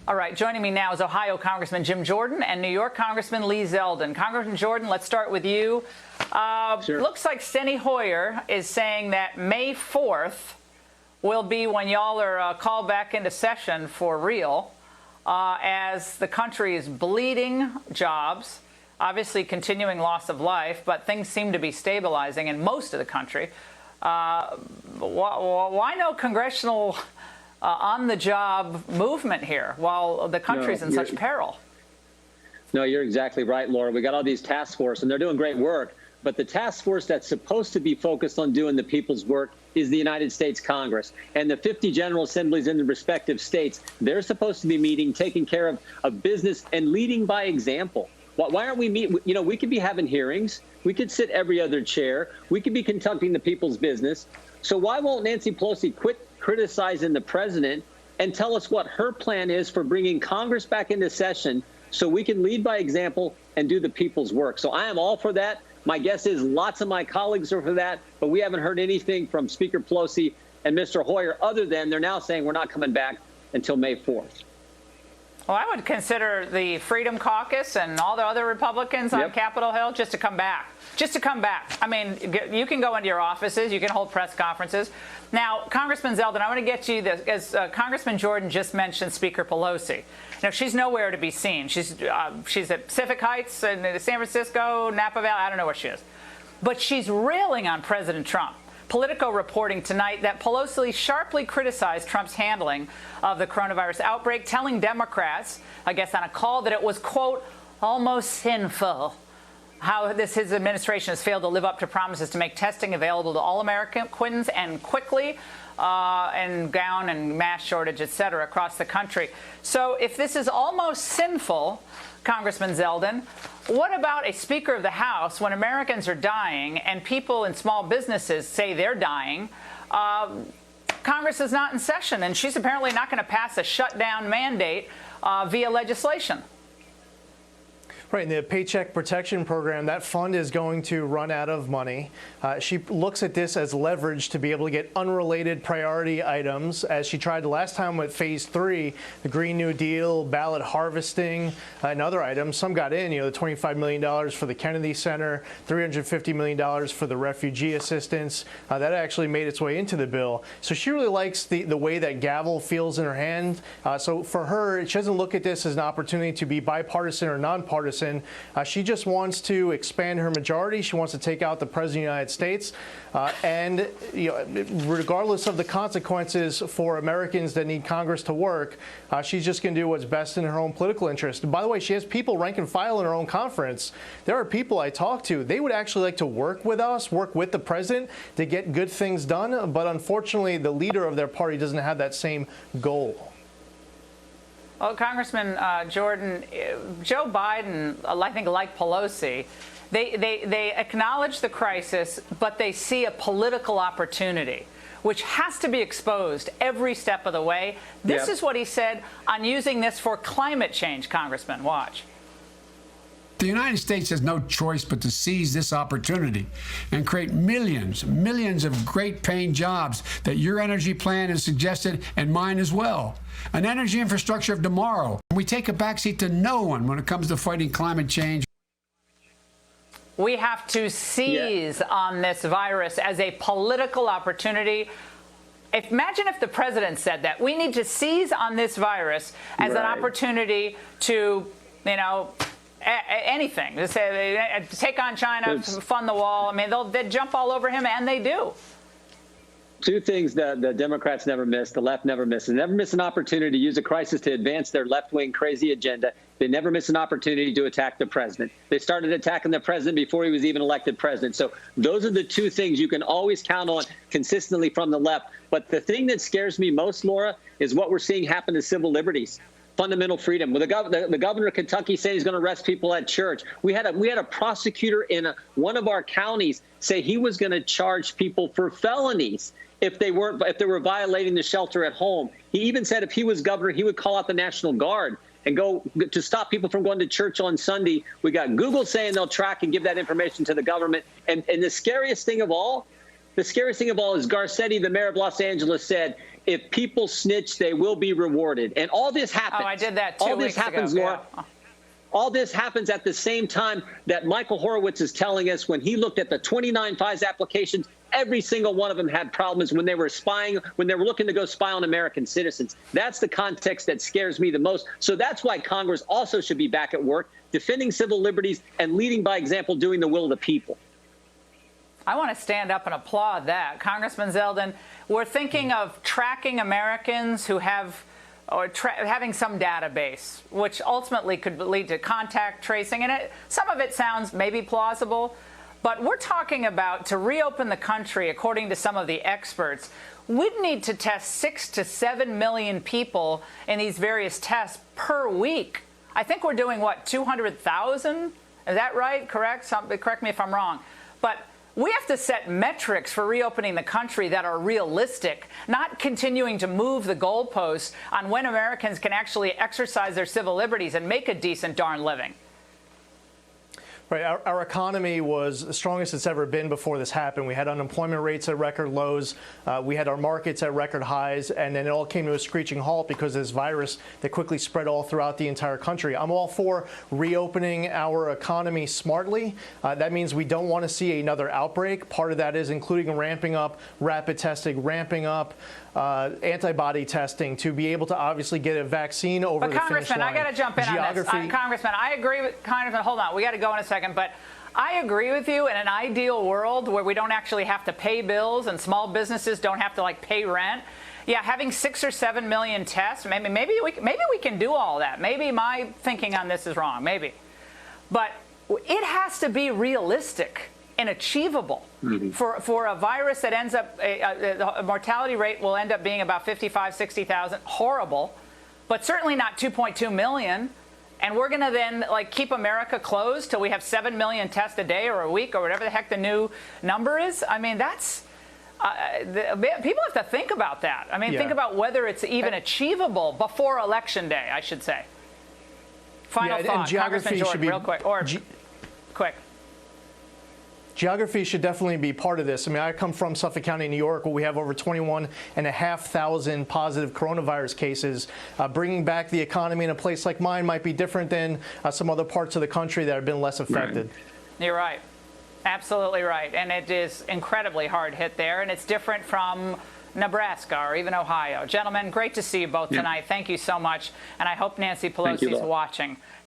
All right, joining me now is Ohio Congressman Jim Jordan and New York Congressman Lee Zeldin. Congressman Jordan, let's start with you. Sure. Looks like Steny Hoyer is saying that May 4th will be when y'all are called back into session for real, as the country is bleeding jobs, obviously continuing loss of life, but things seem to be stabilizing in most of the country. Why no congressional on-the-job movement here while the country's in such peril? No, you're exactly right, Laura. We got all these task force, and they're doing great work. But the task force that's supposed to be focused on doing the people's work is the United States Congress. And the 50 general assemblies in the respective states, they're supposed to be meeting, taking care of business and leading by example. Why aren't we meeting? You know, we could be having hearings. We could sit every other chair. We could be conducting the people's business. So why won't Nancy Pelosi quit criticizing the president and tell us what her plan is for bringing Congress back into session so we can lead by example and do the people's work? So I am all for that. My guess is lots of my colleagues are for that, but we haven't heard anything from Speaker Pelosi and Mr. Hoyer other than they're now saying we're not coming back until May 4th. Well, I would consider the Freedom Caucus and all the other Republicans on Capitol Hill just to come back. Just to come back. I mean, you can go into your offices. You can hold press conferences. Now, Congressman Zeldin, I want to get to you this. As Congressman Jordan just mentioned Speaker Pelosi. Now, she's nowhere to be seen. She's at Pacific Heights in San Francisco, Napa Valley. I don't know where she is. But she's railing on President Trump. Politico reporting tonight that Pelosi sharply criticized Trump's handling of the coronavirus outbreak, telling Democrats, I guess on a call, that it was, quote, almost sinful how his administration has failed to live up to promises to make testing available to all Americans and quickly, and gown and mask shortage, et cetera, across the country. So if this is almost sinful, Congressman Zeldin, what about a Speaker of the House when Americans are dying and people in small businesses say they're dying? Congress is not in session, and she's apparently not going to pass a shutdown mandate via legislation. Right, in the Paycheck Protection Program, that fund is going to run out of money. She looks at this as leverage to be able to get unrelated priority items, as she tried last time with Phase 3, the Green New Deal, ballot harvesting, and other items. Some got in, you know, the $25 million for the Kennedy Center, $350 million for the refugee assistance. That actually made its way into the bill. So she really likes the way that gavel feels in her hand. So for her, she doesn't look at this as an opportunity to be bipartisan or nonpartisan. She just wants to expand her majority. She wants to take out the President of the United States. And you know, regardless of the consequences for Americans that need Congress to work, she's just going to do what's best in her own political interest. And by the way, she has people rank and file in her own conference. There are people I talk to. They would actually like to work with us, work with the president to get good things done. But unfortunately, the leader of their party doesn't have that same goal. Well, Congressman Jordan, Joe Biden, I think like Pelosi, they acknowledge the crisis, but they see a political opportunity, which has to be exposed every step of the way. This is what he said on using this for climate change, Congressman. Watch. The United States has no choice but to seize this opportunity and create millions of great paying jobs that your energy plan has suggested, and mine as well. An energy infrastructure of tomorrow. We take a backseat to no one when it comes to fighting climate change. We have to seize on this virus as a political opportunity. Imagine if the president said that. We need to seize on this virus as an opportunity to, you know, anything. Take on China, fund the wall. I mean, they'll jump all over him, and they do. Two things that the Democrats never miss, the left never misses. They never miss an opportunity to use a crisis to advance their left-wing crazy agenda. They never miss an opportunity to attack the president. They started attacking the president before he was even elected president. So those are the two things you can always count on consistently from the left. But the thing that scares me most, Laura, is what we're seeing happen to civil liberties. Fundamental freedom. Well, the governor of Kentucky said he's going to arrest people at church. We had a prosecutor in one of our counties say he was going to charge people for felonies if they were violating the shelter at home. He even said if he was governor, he would call out the National Guard and go to stop people from going to church on Sunday. We got Google saying they'll track and give that information to the government. And the scariest thing of all, The scariest thing of all is Garcetti, the mayor of Los Angeles, said, if people snitch, they will be rewarded. And all this happens. Oh, I did that 2 weeks ago. Laura. Yeah. All this happens at the same time that Michael Horowitz is telling us when he looked at the 29 FISA applications, every single one of them had problems when they were spying, when they were looking to go spy on American citizens. That's the context that scares me the most. So that's why Congress also should be back at work, defending civil liberties and leading by example, doing the will of the people. I want to stand up and applaud that. Congressman Zeldin, we're thinking of tracking Americans who have or having some database, which ultimately could lead to contact tracing. And some of it sounds maybe plausible, but we're talking about to reopen the country, according to some of the experts, we'd need to test 6 to 7 million people in these various tests per week. I think we're doing, what, 200,000? Is that right? Correct? Correct me if I'm wrong. But we have to set metrics for reopening the country that are realistic, not continuing to move the goalposts on when Americans can actually exercise their civil liberties and make a decent darn living. Right. Our economy was the strongest it's ever been before this happened. We had unemployment rates at record lows. We had our markets at record highs. And then it all came to a screeching halt because of this virus that quickly spread all throughout the entire country. I'm all for reopening our economy smartly. That means we don't want to see another outbreak. Part of that is including ramping up rapid testing, ramping up antibody testing to be able to obviously get a vaccine over the finish line. Congressman, I got to jump in on this. Congressman, I agree with Congressman. Hold on, we got to go in a second, but I agree with you. In an ideal world where we don't actually have to pay bills and small businesses don't have to pay rent, yeah, having 6 or 7 million tests, maybe we can do all that. Maybe my thinking on this is wrong, maybe, but it has to be realistic and achievable. For a virus that ends up, the mortality rate will end up being about 55, 60,000. Horrible, but certainly not 2.2 million. And we're going to then keep America closed till we have 7 million tests a day or a week or whatever the heck the new number is. I mean, that's people have to think about that. I mean, think about whether it's even achievable before Election Day, I should say. Final thought, Congressman Jordan, real quick, or quick. Geography should definitely be part of this. I mean, I come from Suffolk County, New York, where we have over 21,500 positive coronavirus cases. Bringing back the economy in a place like mine might be different than some other parts of the country that have been less affected. Right. You're right. Absolutely right. And it is incredibly hard hit there. And it's different from Nebraska or even Ohio. Gentlemen, great to see you both tonight. Thank you so much. And I hope Nancy Pelosi is watching.